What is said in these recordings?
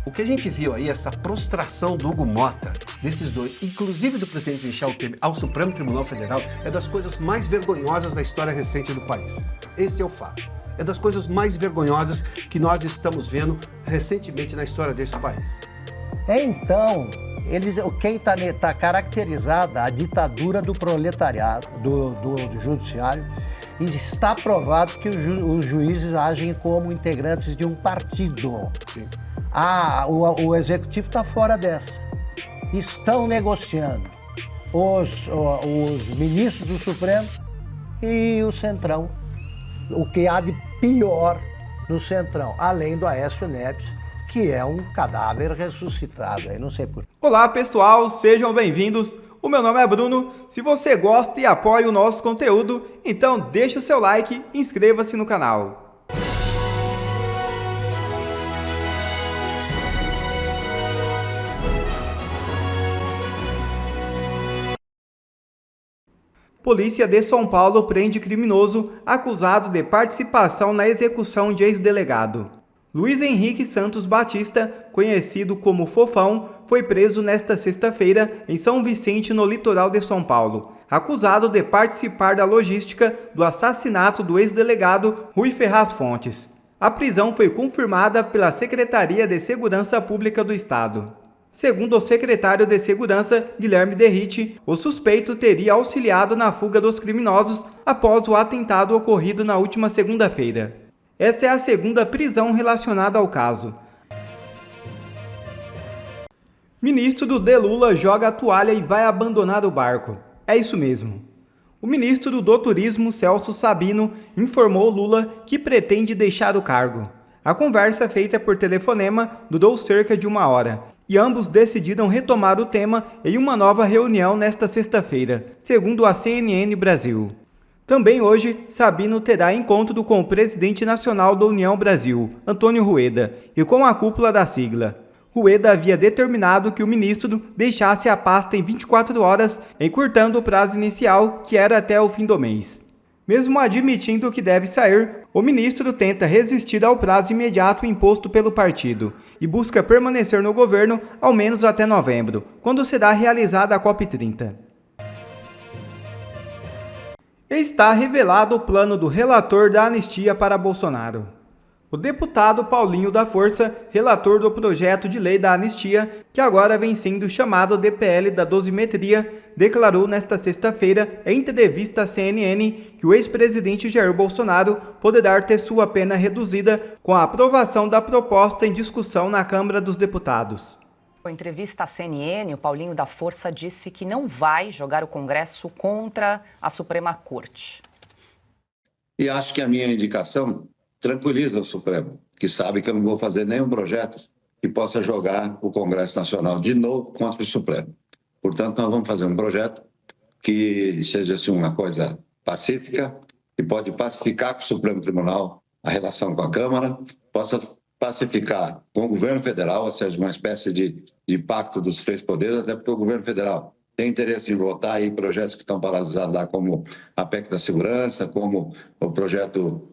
O que a gente viu aí, essa prostração do Hugo Motta, desses dois, inclusive do presidente Michel Temer ao Supremo Tribunal Federal, é das coisas mais vergonhosas da história recente do país. Esse é o fato. É das coisas mais vergonhosas que nós estamos vendo recentemente na história desse país. Então, quem está caracterizada a ditadura do proletariado, do judiciário, e está provado que os juízes agem como integrantes de um partido. Sim. O executivo está fora dessa. Estão negociando os ministros do Supremo e o Centrão. O que há de pior no Centrão, além do Aécio Neves, que é um cadáver ressuscitado. Aí não sei por quê. Olá pessoal, sejam bem-vindos. O meu nome é Bruno. Se você gosta e apoia o nosso conteúdo, então deixa o seu like e inscreva-se no canal. Polícia de São Paulo prende criminoso acusado de participação na execução de ex-delegado. Luiz Henrique Santos Batista, conhecido como Fofão, foi preso nesta sexta-feira em São Vicente, no litoral de São Paulo, acusado de participar da logística do assassinato do ex-delegado Rui Ferraz Fontes. A prisão foi confirmada pela Secretaria de Segurança Pública do Estado. Segundo o secretário de Segurança, Guilherme Derrite, o suspeito teria auxiliado na fuga dos criminosos após o atentado ocorrido na última segunda-feira. Essa é a segunda prisão relacionada ao caso. Ministro do Lula joga a toalha e vai abandonar o barco. É isso mesmo. O ministro do Turismo, Celso Sabino, informou Lula que pretende deixar o cargo. A conversa feita por telefonema durou cerca de 1 hora. E ambos decidiram retomar o tema em uma nova reunião nesta sexta-feira, segundo a CNN Brasil. Também hoje, Sabino terá encontro com o presidente nacional da União Brasil, Antônio Rueda, e com a cúpula da sigla. Rueda havia determinado que o ministro deixasse a pasta em 24 horas, encurtando o prazo inicial, que era até o fim do mês. Mesmo admitindo que deve sair, o ministro tenta resistir ao prazo imediato imposto pelo partido e busca permanecer no governo ao menos até novembro, quando será realizada a COP30. Está revelado o plano do relator da anistia para Bolsonaro. O deputado Paulinho da Força, relator do projeto de lei da anistia, que agora vem sendo chamado de PL da dosimetria, declarou nesta sexta-feira, em entrevista à CNN, que o ex-presidente Jair Bolsonaro poderá ter sua pena reduzida com a aprovação da proposta em discussão na Câmara dos Deputados. Em entrevista à CNN, o Paulinho da Força disse que não vai jogar o Congresso contra a Suprema Corte. E acho que a minha indicação tranquiliza o Supremo, que sabe que eu não vou fazer nenhum projeto que possa jogar o Congresso Nacional de novo contra o Supremo. Portanto, nós vamos fazer um projeto que seja assim, uma coisa pacífica, que pode pacificar com o Supremo Tribunal a relação com a Câmara, possa pacificar com o governo federal, ou seja, uma espécie de pacto dos 3 poderes, até porque o governo federal tem interesse em votar aí projetos que estão paralisados lá, como a PEC da segurança, como o projeto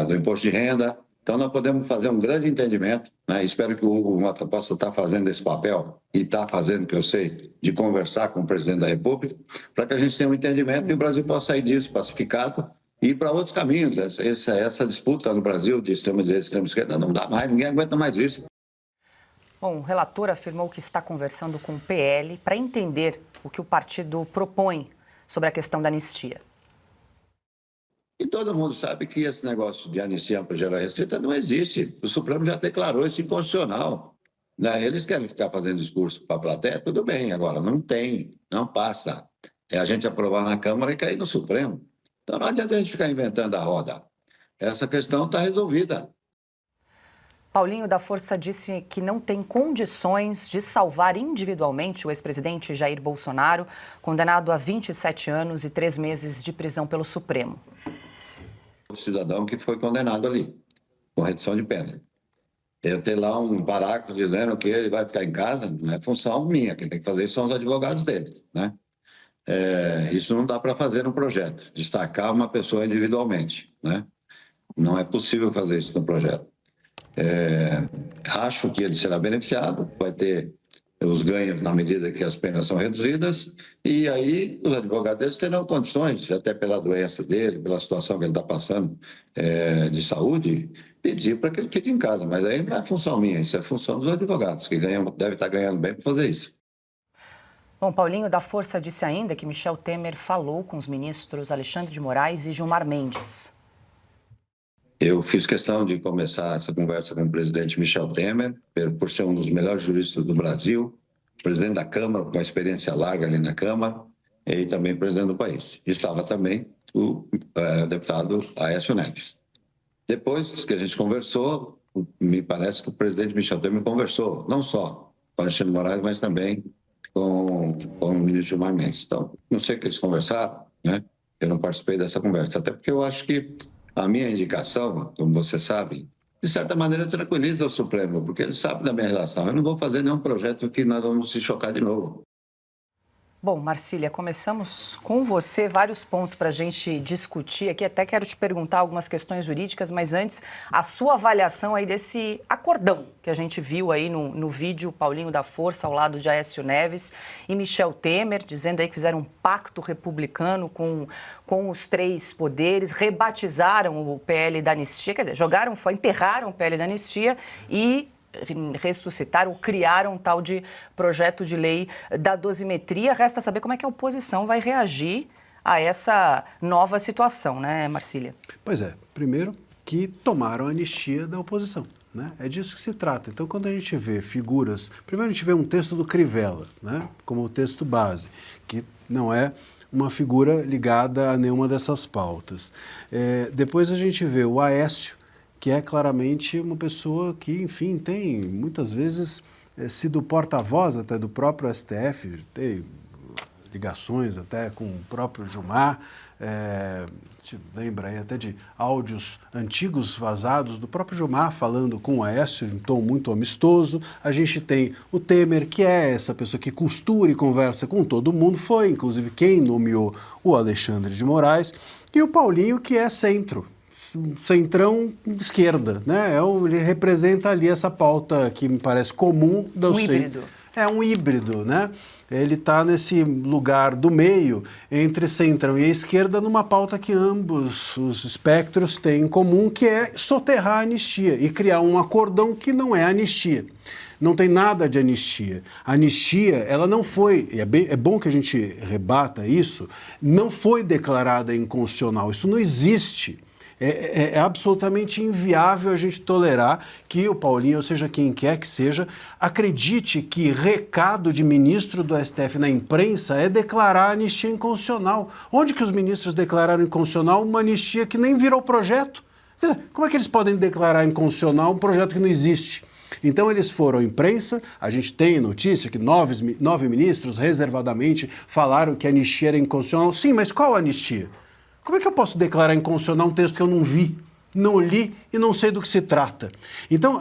do imposto de renda. Então, nós podemos fazer um grande entendimento, né? Espero que o Hugo Motta possa estar fazendo esse papel, e está fazendo, que eu sei, de conversar com o presidente da República, para que a gente tenha um entendimento e o Brasil possa sair disso pacificado e ir para outros caminhos. Essa disputa no Brasil de extrema-direita e extrema-esquerda não dá mais, ninguém aguenta mais isso. Bom, o relator afirmou que está conversando com o PL para entender o que o partido propõe sobre a questão da anistia. E todo mundo sabe que esse negócio de anistia ampla, geral e restrita não existe. O Supremo já declarou isso inconstitucional, né? Eles querem ficar fazendo discurso para a plateia, tudo bem. Agora, não tem, não passa. É a gente aprovar na Câmara e cair no Supremo. Então, não adianta a gente ficar inventando a roda. Essa questão está resolvida. Paulinho da Força disse que não tem condições de salvar individualmente o ex-presidente Jair Bolsonaro, condenado a 27 anos e 3 meses de prisão pelo Supremo. O cidadão que foi condenado ali, com redução de pena. Eu ter lá um parágrafo dizendo que ele vai ficar em casa, não é função minha, quem tem que fazer isso são os advogados dele, né? Isso não dá para fazer no projeto, destacar uma pessoa individualmente, né? Não é possível fazer isso no projeto. Acho que ele será beneficiado, vai ter os ganhos na medida que as penas são reduzidas, e aí os advogados deles terão condições, até pela doença dele, pela situação que ele está passando de saúde, pedir para que ele fique em casa. Mas aí não é função minha, isso é função dos advogados, que devem estar ganhando bem para fazer isso. Bom, Paulinho da Força disse ainda que Michel Temer falou com os ministros Alexandre de Moraes e Gilmar Mendes. Eu fiz questão de começar essa conversa com o presidente Michel Temer, por ser um dos melhores juristas do Brasil, presidente da Câmara, com uma experiência larga ali na Câmara, e também presidente do país. Estava também o deputado Aécio Neves. Depois que a gente conversou, me parece que o presidente Michel Temer conversou, não só com Alexandre de Moraes, mas também com o ministro Gilmar Mendes. Então, não sei o que eles conversaram, né? Eu não participei dessa conversa, até porque eu acho que a minha indicação, como você sabe, de certa maneira tranquiliza o Supremo, porque ele sabe da minha relação. Eu não vou fazer nenhum projeto que nós vamos se chocar de novo. Bom, Marcília, começamos com você, vários pontos para a gente discutir aqui. Até quero te perguntar algumas questões jurídicas, mas antes, a sua avaliação aí desse acordão que a gente viu aí no vídeo, Paulinho da Força ao lado de Aécio Neves e Michel Temer, dizendo aí que fizeram um pacto republicano com os três poderes, rebatizaram o PL da Anistia, quer dizer, enterraram o PL da Anistia e ressuscitaram, criaram um tal de projeto de lei da dosimetria. Resta saber como é que a oposição vai reagir a essa nova situação, né, Marcília? Pois é, primeiro que tomaram a anistia da oposição, né? É disso que se trata. Então, quando a gente vê figuras... Primeiro a gente vê um texto do Crivella, né, como o texto base, que não é uma figura ligada a nenhuma dessas pautas. Depois a gente vê o Aécio, que é claramente uma pessoa que, enfim, tem muitas vezes sido porta-voz até do próprio STF, tem ligações até com o próprio Gilmar, lembra aí até de áudios antigos vazados do próprio Gilmar falando com o Aécio em tom muito amistoso. A gente tem o Temer, que é essa pessoa que costura e conversa com todo mundo, foi inclusive quem nomeou o Alexandre de Moraes, e o Paulinho, que é centrão de esquerda, né? Ele representa ali essa pauta que me parece comum. Híbrido. É um híbrido, né? Ele está nesse lugar do meio, entre centrão e a esquerda, numa pauta que ambos os espectros têm em comum, que é soterrar a anistia e criar um acordão que não é anistia. Não tem nada de anistia. A anistia, ela não foi, é bom que a gente rebata isso, não foi declarada inconstitucional. Isso não existe. É absolutamente inviável a gente tolerar que o Paulinho, ou seja, quem quer que seja, acredite que recado de ministro do STF na imprensa é declarar a anistia inconstitucional. Onde que os ministros declararam inconstitucional uma anistia que nem virou projeto? Como é que eles podem declarar inconstitucional um projeto que não existe? Então eles foram à imprensa, a gente tem notícia que 9 ministros reservadamente falaram que a anistia era inconstitucional. Sim, mas qual anistia? Como é que eu posso declarar inconstitucional um texto que eu não vi, não li e não sei do que se trata? Então,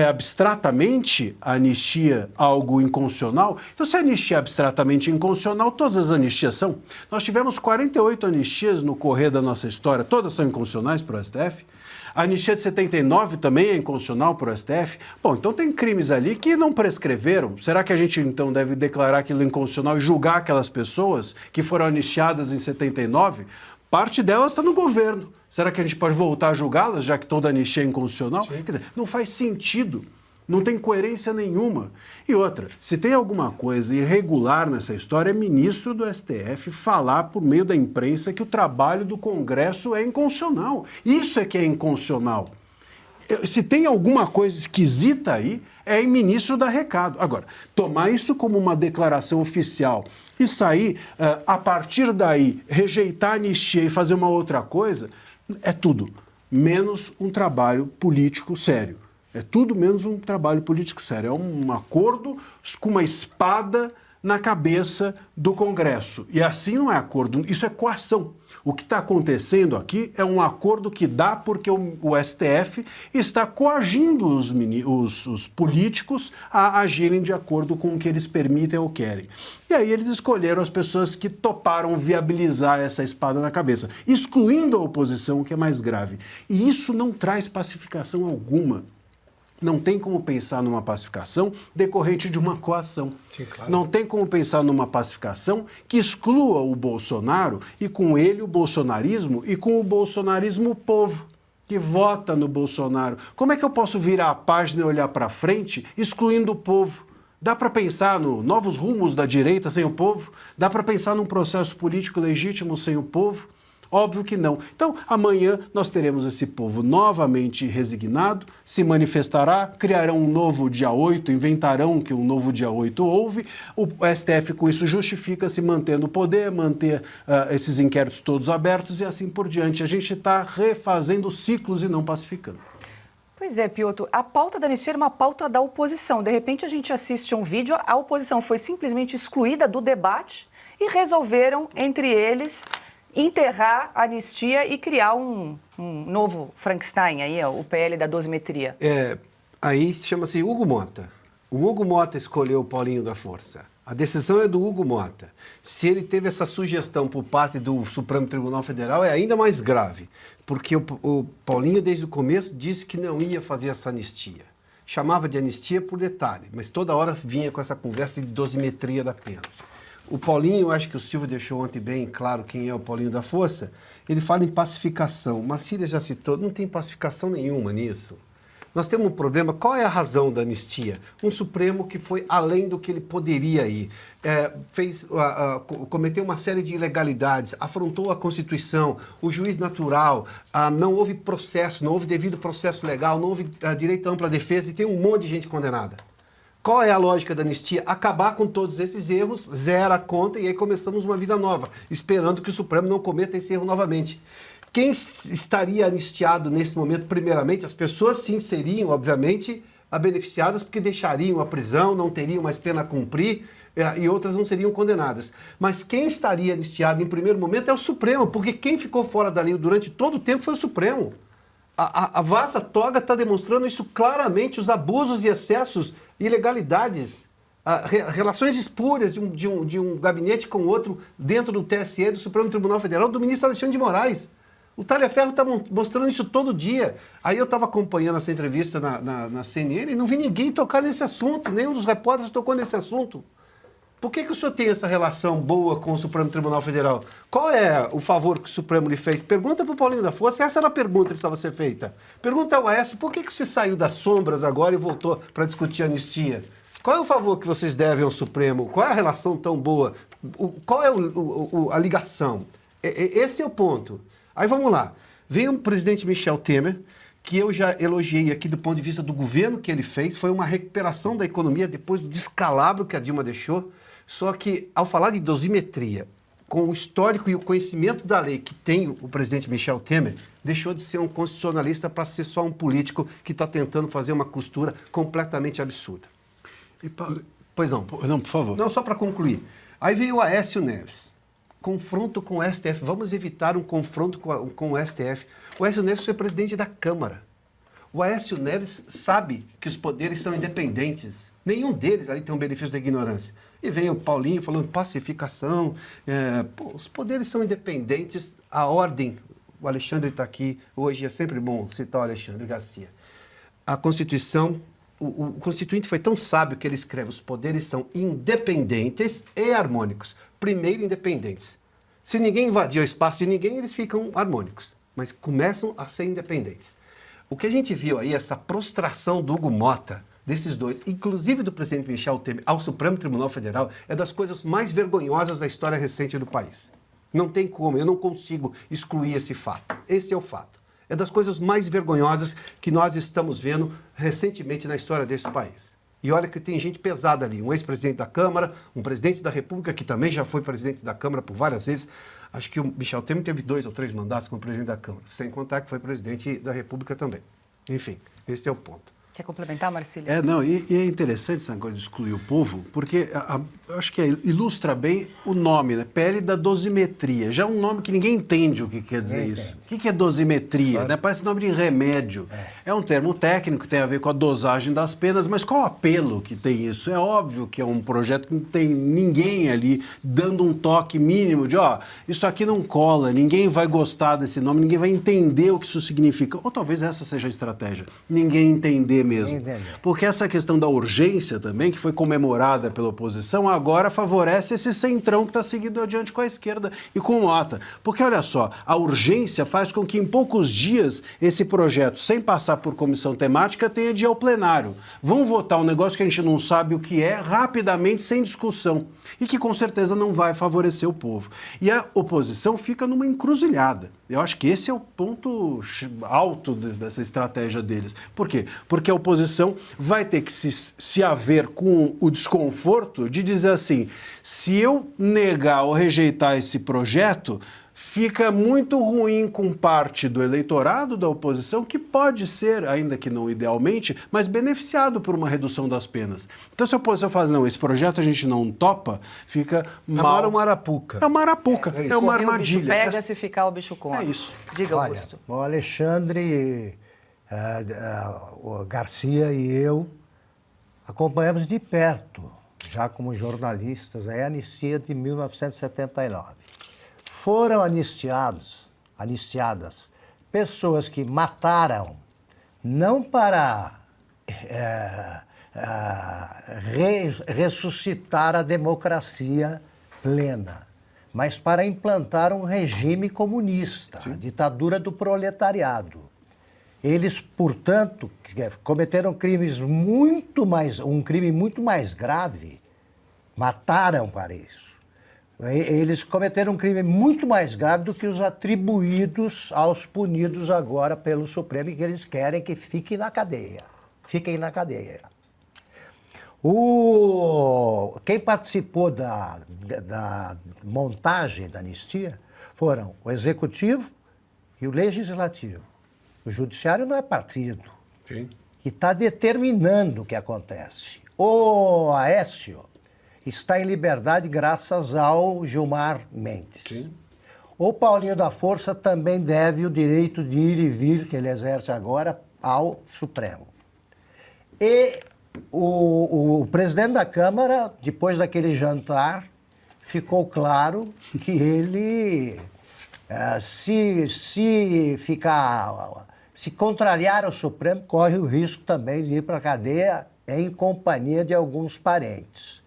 abstratamente a anistia algo inconstitucional? Então, se a anistia é abstratamente inconstitucional, todas as anistias são. Nós tivemos 48 anistias no correr da nossa história, todas são inconstitucionais para o STF. A anistia de 79 também é inconstitucional para o STF. Bom, então tem crimes ali que não prescreveram. Será que a gente então deve declarar aquilo inconstitucional e julgar aquelas pessoas que foram anistiadas em 79? Parte delas está no governo. Será que a gente pode voltar a julgá-las, já que toda anistia é inconstitucional? Sim. Quer dizer, não faz sentido, não tem coerência nenhuma. E outra, se tem alguma coisa irregular nessa história, é ministro do STF falar por meio da imprensa que o trabalho do Congresso é inconstitucional. Isso é que é inconstitucional. Se tem alguma coisa esquisita aí, é em ministro dar recado. Agora, tomar isso como uma declaração oficial e sair, a partir daí, rejeitar a anistia e fazer uma outra coisa, é tudo menos um trabalho político sério. É tudo menos um trabalho político sério. É um acordo com uma espada na cabeça do Congresso. E assim não é acordo, isso é coação. O que está acontecendo aqui é um acordo que dá porque o STF está coagindo os políticos a agirem de acordo com o que eles permitem ou querem. E aí eles escolheram as pessoas que toparam viabilizar essa espada na cabeça, excluindo a oposição, o que é mais grave. E isso não traz pacificação alguma. Não tem como pensar numa pacificação decorrente de uma coação. Sim, claro. Não tem como pensar numa pacificação que exclua o Bolsonaro e com ele o bolsonarismo e com o bolsonarismo o povo que vota no Bolsonaro. Como é que eu posso virar a página e olhar para frente excluindo o povo? Dá para pensar no novos rumos da direita sem o povo? Dá para pensar num processo político legítimo sem o povo? Óbvio que não. Então, amanhã nós teremos esse povo novamente resignado, se manifestará, criarão um novo dia 8, inventarão que um novo dia 8 houve, o STF com isso justifica se mantendo o poder, manter esses inquéritos todos abertos e assim por diante. A gente está refazendo ciclos e não pacificando. Pois é, Piotr, a pauta da anistia era uma pauta da oposição. De repente a gente assiste a um vídeo, a oposição foi simplesmente excluída do debate e resolveram, entre eles, enterrar a anistia e criar um novo Frankenstein, aí, o PL da dosimetria. Aí chama-se Hugo Mota. O Hugo Mota escolheu o Paulinho da Força. A decisão é do Hugo Mota. Se ele teve essa sugestão por parte do Supremo Tribunal Federal, é ainda mais grave, porque o Paulinho, desde o começo, disse que não ia fazer essa anistia. Chamava de anistia por detalhe, mas toda hora vinha com essa conversa de dosimetria da pena. O Paulinho, acho que o Silvio deixou ontem bem claro quem é o Paulinho da Força, ele fala em pacificação. Marcília já citou, não tem pacificação nenhuma nisso. Nós temos um problema, qual é a razão da anistia? Um Supremo que foi além do que ele poderia ir, cometeu uma série de ilegalidades, afrontou a Constituição, o juiz natural, não houve processo, não houve devido processo legal, não houve direito à ampla defesa e tem um monte de gente condenada. Qual é a lógica da anistia? Acabar com todos esses erros, zera a conta e aí começamos uma vida nova, esperando que o Supremo não cometa esse erro novamente. Quem estaria anistiado nesse momento, primeiramente? As pessoas sim seriam, obviamente, beneficiadas porque deixariam a prisão, não teriam mais pena a cumprir e outras não seriam condenadas. Mas quem estaria anistiado em primeiro momento é o Supremo, porque quem ficou fora da lei durante todo o tempo foi o Supremo. A Vaza Toga está demonstrando isso claramente, os abusos e excessos, ilegalidades, relações espúrias de um gabinete com outro dentro do TSE, do Supremo Tribunal Federal, do ministro Alexandre de Moraes. O Talhaferro está mostrando isso todo dia. Aí eu estava acompanhando essa entrevista na CNN e não vi ninguém tocar nesse assunto, nenhum dos repórteres tocou nesse assunto. Por que o senhor tem essa relação boa com o Supremo Tribunal Federal? Qual é o favor que o Supremo lhe fez? Pergunta para o Paulinho da Força, essa era a pergunta que precisava ser feita. Pergunta ao Aécio, por que você saiu das sombras agora e voltou para discutir anistia? Qual é o favor que vocês devem ao Supremo? Qual é a relação tão boa? Qual é a ligação? Esse é o ponto. Aí vamos lá. Veio o presidente Michel Temer, que eu já elogiei aqui do ponto de vista do governo que ele fez, foi uma recuperação da economia depois do descalabro que a Dilma deixou. Só que, ao falar de dosimetria, com o histórico e o conhecimento da lei que tem o presidente Michel Temer, deixou de ser um constitucionalista para ser só um político que está tentando fazer uma costura completamente absurda. Pois não. Não, por favor. Não, só para concluir. Aí veio o Aécio Neves. Confronto com o STF. Vamos evitar um confronto com o STF. O Aécio Neves foi presidente da Câmara. O Aécio Neves sabe que os poderes são independentes. Nenhum deles ali tem um benefício da ignorância. E vem o Paulinho falando pacificação. Os poderes são independentes. A ordem, o Alexandre está aqui hoje, é sempre bom citar o Alexandre Garcia. A Constituição, o Constituinte foi tão sábio que ele escreve: os poderes são independentes e harmônicos. Primeiro, independentes. Se ninguém invadir o espaço de ninguém, eles ficam harmônicos. Mas começam a ser independentes. O que a gente viu aí, essa prostração do Hugo Mota, desses dois, inclusive do presidente Michel Temer, ao Supremo Tribunal Federal, é das coisas mais vergonhosas da história recente do país. Não tem como, eu não consigo excluir esse fato. Esse é o fato. É das coisas mais vergonhosas que nós estamos vendo recentemente na história desse país. E olha que tem gente pesada ali, um ex-presidente da Câmara, um presidente da República, que também já foi presidente da Câmara por várias vezes. Acho que o Michel Temer teve 2 ou 3 mandatos como presidente da Câmara, sem contar que foi presidente da República também. Enfim, esse é o ponto. Quer complementar, Marcília? E é interessante esse negócio de excluir o povo, porque eu acho que ilustra bem o nome, né? PL da dosimetria. Já é um nome que ninguém entende o que quer dizer isso. O que é dosimetria? Claro. Né? Parece nome de remédio. É um termo técnico que tem a ver com a dosagem das penas, mas qual o apelo que tem isso? É óbvio que é um projeto que não tem ninguém ali dando um toque mínimo de, isso aqui não cola, ninguém vai gostar desse nome, ninguém vai entender o que isso significa. Ou talvez essa seja a estratégia. Ninguém entender Nem mesmo. entender. Porque essa questão da urgência também, que foi comemorada pela oposição, agora favorece esse centrão que está seguindo adiante com a esquerda e com o Mota. Porque, olha só, a urgência faz com que em poucos dias esse projeto, sem passar por comissão temática, tenha de ir ao plenário. Vão votar um negócio que a gente não sabe o que é, rapidamente, sem discussão. E que com certeza não vai favorecer o povo. E a oposição fica numa encruzilhada. Eu acho que esse é o ponto alto dessa estratégia deles. Por quê? Porque a oposição vai ter que se haver com o desconforto de dizer assim, se eu negar ou rejeitar esse projeto, fica muito ruim com parte do eleitorado da oposição, que pode ser, ainda que não idealmente, mas beneficiado por uma redução das penas. Então, se a oposição fala, não, esse projeto a gente não topa, fica mal. Agora uma arapuca. É uma arapuca, é uma Correr o bicho armadilha. pega, se ficar o bicho come. É isso. Diga, Olha, Augusto. o Alexandre o Garcia e eu acompanhamos de perto, já como jornalistas, a anistia de 1979. Foram anistiadas pessoas que mataram não para ressuscitar a democracia plena, mas para implantar um regime comunista, a ditadura do proletariado. Eles, portanto, cometeram um crime muito mais grave, mataram para isso. Eles cometeram um crime muito mais grave do que os atribuídos aos punidos agora pelo Supremo, e que eles querem que fiquem na cadeia. Fiquem na cadeia. Quem participou da montagem da anistia foram o Executivo e o Legislativo. O Judiciário não é partido. Sim. E está determinando o que acontece. O Aécio está em liberdade graças ao Gilmar Mendes. Sim. O Paulinho da Força também deve o direito de ir e vir, que ele exerce agora, ao Supremo. E o presidente da Câmara, depois daquele jantar, ficou claro que ele, se contrariar ao Supremo, corre o risco também de ir para a cadeia em companhia de alguns parentes.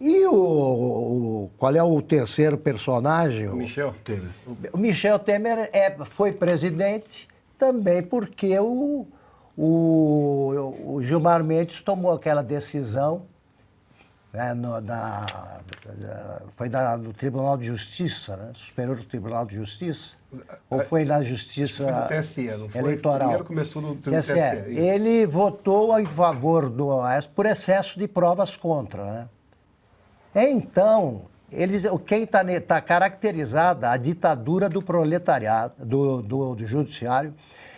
E qual é o terceiro personagem? O Michel Temer. O Michel Temer foi presidente também porque o Gilmar Mendes tomou aquela decisão, né, foi no Tribunal de Justiça, né, Superior Tribunal de Justiça, ou foi na Justiça Foi no TSE, não foi? Eleitoral? Primeiro começou no TSE. Isso. Ele votou em favor do OAS por excesso de provas contra, né? Então, quem está caracterizada a ditadura do proletariado, do judiciário,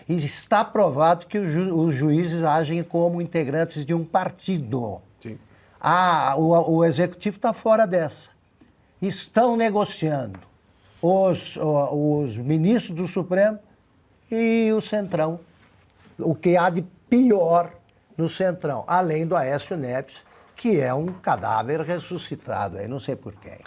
e está provado que os juízes agem como integrantes de um partido. Sim. O executivo está fora dessa. Estão negociando os ministros do Supremo e o Centrão. O que há de pior no Centrão, além do Aécio Neves, que é um cadáver ressuscitado, aí não sei por quem.